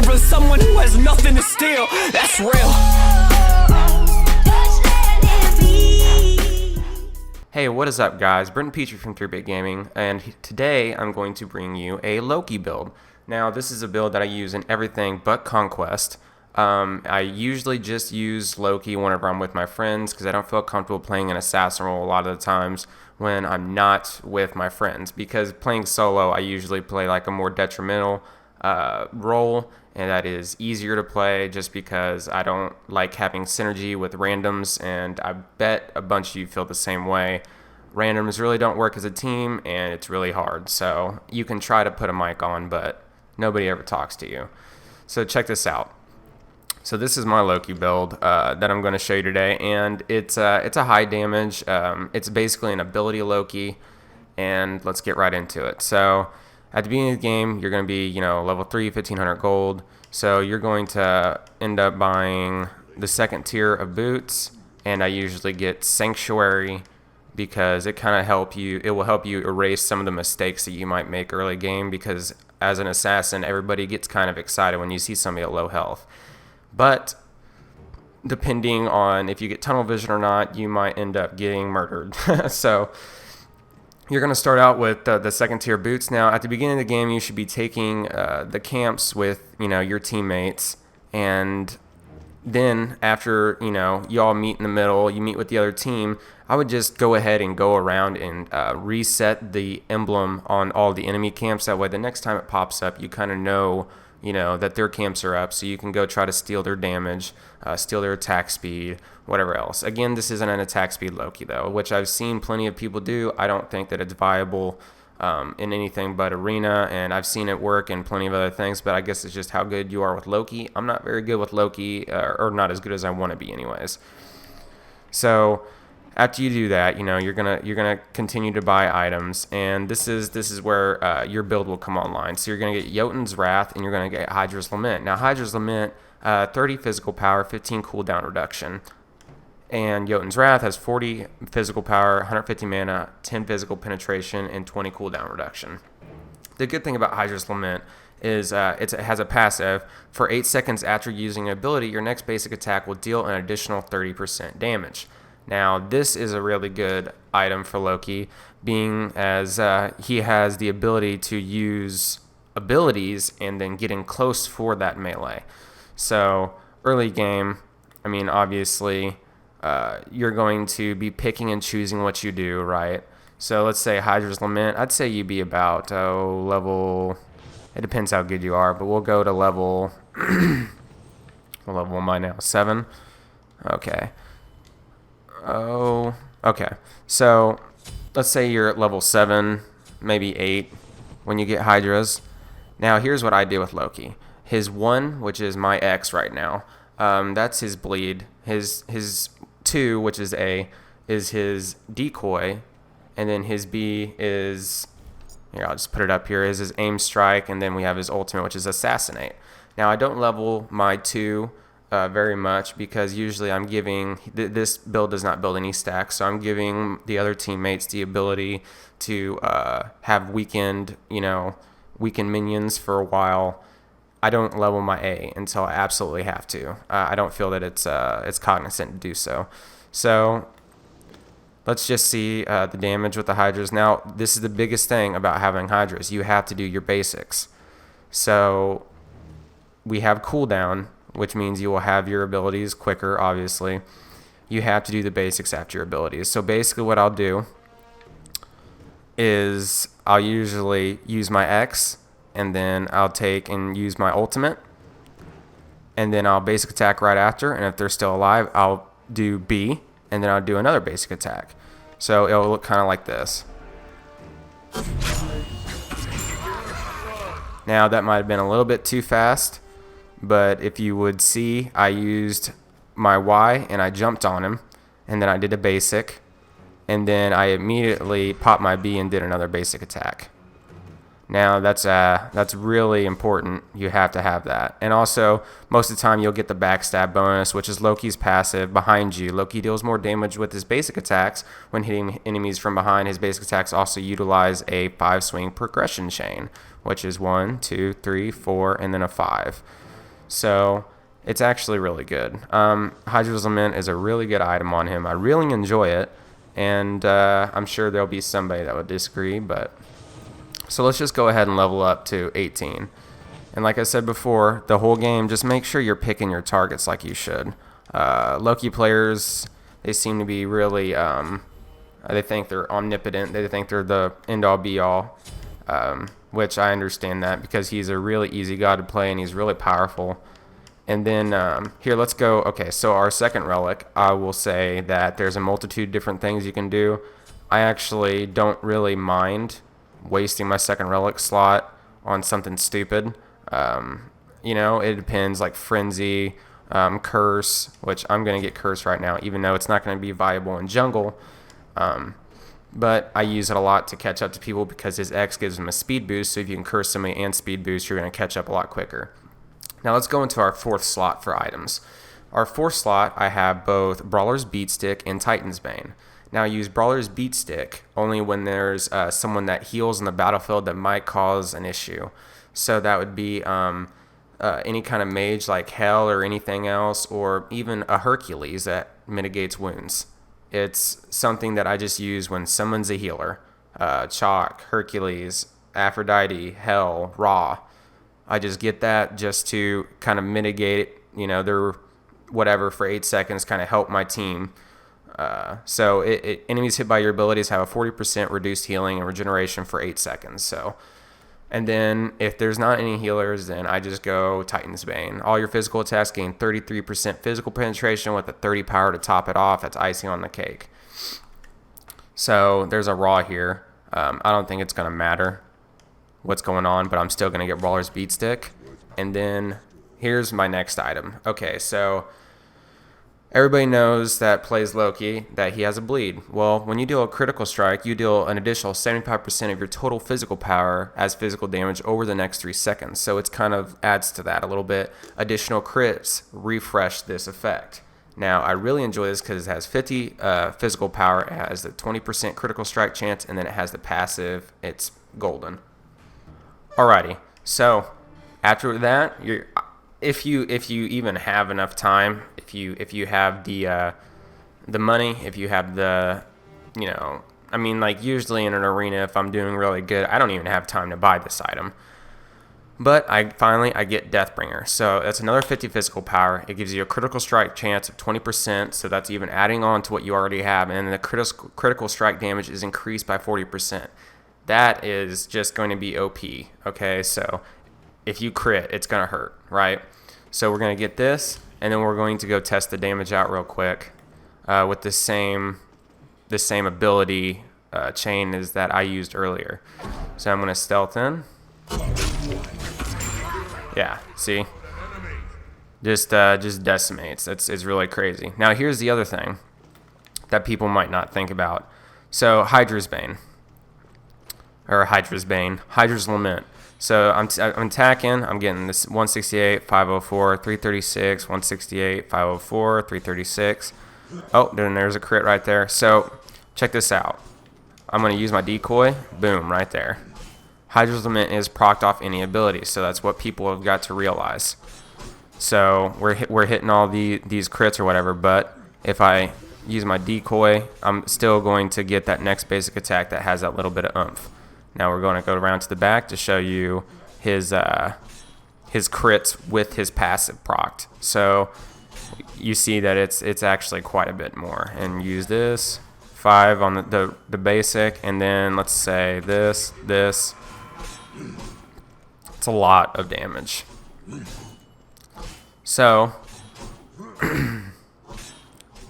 from someone who has nothing to steal. That's real. Hey, what is up guys? Brittan from 3-Bit Gaming, and today I'm going to bring you a Loki build. Now this is a build that I use in everything but Conquest. I usually just use Loki whenever I'm with my friends because I don't feel comfortable playing an assassin role a lot of the times when I'm not with my friends, because playing solo I usually play like a more detrimental role, and that is easier to play just because I don't like having synergy with randoms, and I bet a bunch of you feel the same way. Randoms really don't work as a team and it's really hard, so you can try to put a mic on but nobody ever talks to you. So check this out. So this is my Loki build that I'm going to show you today, and it's a high damage. It's basically an ability Loki, and let's get right into it. So at the beginning of the game, you're going to be, level 3, 1500 gold. So you're going to end up buying the second tier of boots, and I usually get Sanctuary because it will help you erase some of the mistakes that you might make early game, because as an assassin, everybody gets kind of excited when you see somebody at low health. But depending on if you get tunnel vision or not, you might end up getting murdered. So you're going to start out with the second tier boots. Now at the beginning of the game, you should be taking the camps with your teammates, and then after you all meet in the middle, you meet with the other team, I would just go ahead and go around and reset the emblem on all the enemy camps. That way the next time it pops up, you kind of know that their camps are up, so you can go try to steal their damage, steal their attack speed, whatever else. Again, this isn't an attack speed Loki though, which I've seen plenty of people do. I don't think that it's viable in anything but arena, and I've seen it work in plenty of other things, but I guess it's just how good you are with Loki. I'm not very good with Loki, or not as good as I want to be anyways. So after you do that, you're gonna continue to buy items, and this is where your build will come online. So you're gonna get Jotun's Wrath, and you're gonna get Hydra's Lament. Now Hydra's Lament, 30 physical power, 15 cooldown reduction, and Jotun's Wrath has 40 physical power, 150 mana, 10 physical penetration, and 20 cooldown reduction. The good thing about Hydra's Lament is it has a passive. For 8 seconds after using an ability, your next basic attack will deal an additional 30% damage. Now, this is a really good item for Loki, being as he has the ability to use abilities and then getting close for that melee. So, early game, obviously, you're going to be picking and choosing what you do, right? So, let's say Hydra's Lament. I'd say you'd be about, level... It depends how good you are, but we'll go to level... what level am I now? 7? Okay. Oh, okay. So let's say you're at level 7, maybe 8 when you get Hydras. Now here's what I do with Loki. His 1, which is my X right now, that's his bleed. His 2, which is A, is his decoy, and then his B is, here I'll just put it up here, is his aim strike, and then we have his ultimate, which is assassinate. Now I don't level my 2 very much, because usually I'm giving, this build does not build any stacks, so I'm giving the other teammates the ability to have weakened minions for a while. I don't level my A until I absolutely have to. I don't feel that it's cognizant to do so. So let's just see the damage with the Hydras. Now this is the biggest thing about having Hydras. You have to do your basics. So we have cooldown, which means you will have your abilities quicker, obviously. You have to do the basics after your abilities. So basically what I'll do is I'll usually use my X, and then I'll take and use my ultimate, and then I'll basic attack right after, and if they're still alive, I'll do B, and then I'll do another basic attack. So it'll look kind of like this. Now that might have been a little bit too fast, but if you would see, I used my Y and I jumped on him, and then I did a basic, and then I immediately popped my B and did another basic attack. Now that's really important. You have to have that. And also, most of the time you'll get the backstab bonus, which is Loki's passive behind you. Loki deals more damage with his basic attacks when hitting enemies from behind. His basic attacks also utilize a 5-swing progression chain, which is 1, 2, 3, 4, and then a 5. So it's actually really good. Hydra's Lament is a really good item on him. I really enjoy it, and I'm sure there'll be somebody that would disagree, but so let's just go ahead and level up to 18. And like I said before, the whole game, just make sure you're picking your targets like you should. Loki players, they seem to be really, they think they're omnipotent. They think they're the end-all be-all, which I understand that because he's a really easy god to play and he's really powerful. And then here, let's go. Okay, so our second relic, I will say that there's a multitude of different things you can do. I actually don't really mind wasting my second relic slot on something stupid. You know, it depends, like Frenzy, Curse, which I'm going to get Curse right now, even though it's not going to be viable in Jungle. But I use it a lot to catch up to people because his X gives him a speed boost, so if you can Curse somebody and speed boost, you're going to catch up a lot quicker. Now let's go into our fourth slot for items. Our fourth slot, I have both Brawler's Beat Stick and Titan's Bane. Now I use Brawler's Beat Stick only when there's someone that heals in the battlefield that might cause an issue. So that would be any kind of mage like Hell or anything else, or even a Hercules that mitigates wounds. It's something that I just use when someone's a healer. Chalk, Hercules, Aphrodite, Hell, Ra. I just get that just to kind of mitigate, you know, their whatever for 8 seconds, kind of help my team. So enemies hit by your abilities have a 40% reduced healing and regeneration for 8 seconds. So, and then if there's not any healers, then I just go Titan's Bane. All your physical attacks gain 33% physical penetration with a 30 power to top it off. That's icing on the cake. So there's a Raw here. I don't think it's going to matter what's going on, but I'm still going to get Brawler's Beat Stick. And then here's my next item. Okay, so everybody knows that plays Loki that he has a bleed. Well, when you deal a critical strike, you deal an additional 75% of your total physical power as physical damage over the next 3 seconds. So it's kind of adds to that a little bit. Additional crits refresh this effect. Now, I really enjoy this because it has 50 physical power, it has the 20% critical strike chance, and then it has the passive. It's golden. Alrighty, so after that, if you even have enough time, if you have the money, if you have the, you know, I mean, like usually in an arena, if I'm doing really good, I don't even have time to buy this item. But I get Deathbringer, so that's another 50 physical power. It gives you a critical strike chance of 20%, so that's even adding on to what you already have, and the critical strike damage is increased by 40%. That is just going to be OP. Okay, so if you crit, it's going to hurt, right? So we're going to get this, and then we're going to go test the damage out real quick with the same ability chain as that I used earlier. So I'm going to stealth in. Yeah, see? Just decimates. It's really crazy. Now here's the other thing that people might not think about. So Hydra's Bane. Hydra's Lament. So I'm attacking. I'm getting this 168, 504, 336, 168, 504, 336. Oh, then there's a crit right there. So check this out. I'm going to use my decoy. Boom, right there. Hydra's Lament is procced off any ability, so that's what people have got to realize. So we're hitting all these crits or whatever, but if I use my decoy, I'm still going to get that next basic attack that has that little bit of oomph. Now we're going to go around to the back to show you his crits with his passive procced. So you see that it's actually quite a bit more. And use this 5 on the basic, and then let's say this. It's a lot of damage. So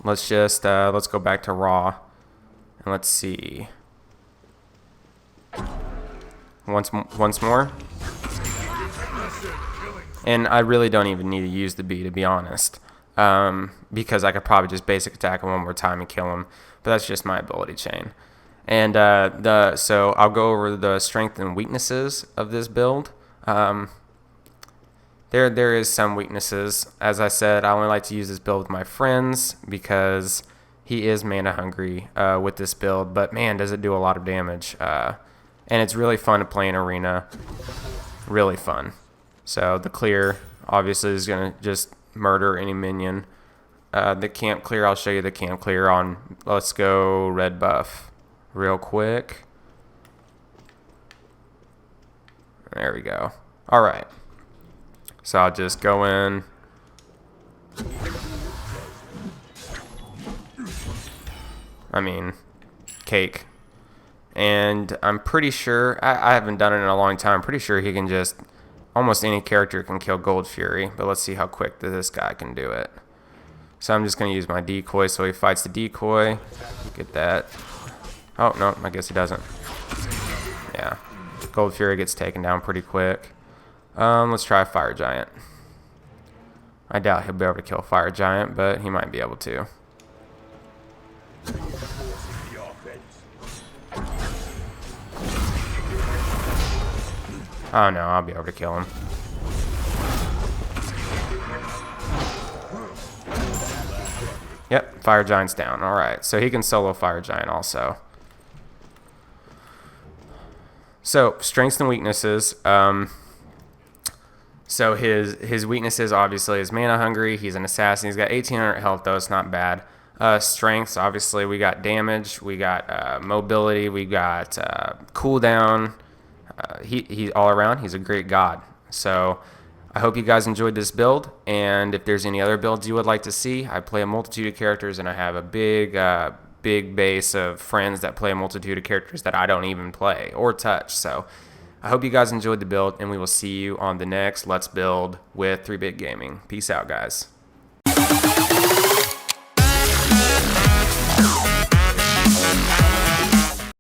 let's go back to Raw and let's see. Once more. And I really don't even need to use the B, to be honest, because I could probably just basic attack him one more time and kill him. But that's just my ability chain. And so I'll go over the strength and weaknesses of this build. There is some weaknesses. As I said, I only like to use this build with my friends because he is mana hungry with this build. But man, does it do a lot of damage. And it's really fun to play in arena. Really fun. So the clear obviously is going to just murder any minion. The camp clear, I'll show you the camp clear on, let's go red buff real quick. There we go. All right. So I'll just go in. I mean, cake. And I'm pretty sure, I haven't done it in a long time, I'm pretty sure he can just, almost any character can kill Gold Fury, but let's see how quick this guy can do it. So I'm just going to use my decoy, so he fights the decoy. Get that. Oh, no, I guess he doesn't. Yeah. Gold Fury gets taken down pretty quick. Let's try Fire Giant. I doubt he'll be able to kill Fire Giant, but he might be able to. Oh no, I'll be able to kill him. Yep, Fire Giant's down. Alright, so he can solo Fire Giant also. So, strengths and weaknesses. So his weaknesses, obviously, is mana hungry. He's an assassin. He's got 1800 health, though. It's not bad. Strengths, obviously, we got damage. We got mobility. We got cooldown. He all around, he's a great god. So I hope you guys enjoyed this build, and if there's any other builds you would like to see, I play a multitude of characters, and I have a big base of friends that play a multitude of characters that I don't even play or touch. So I hope you guys enjoyed the build, and we will see you on the next Let's Build with 3-Bit Gaming. Peace out, guys.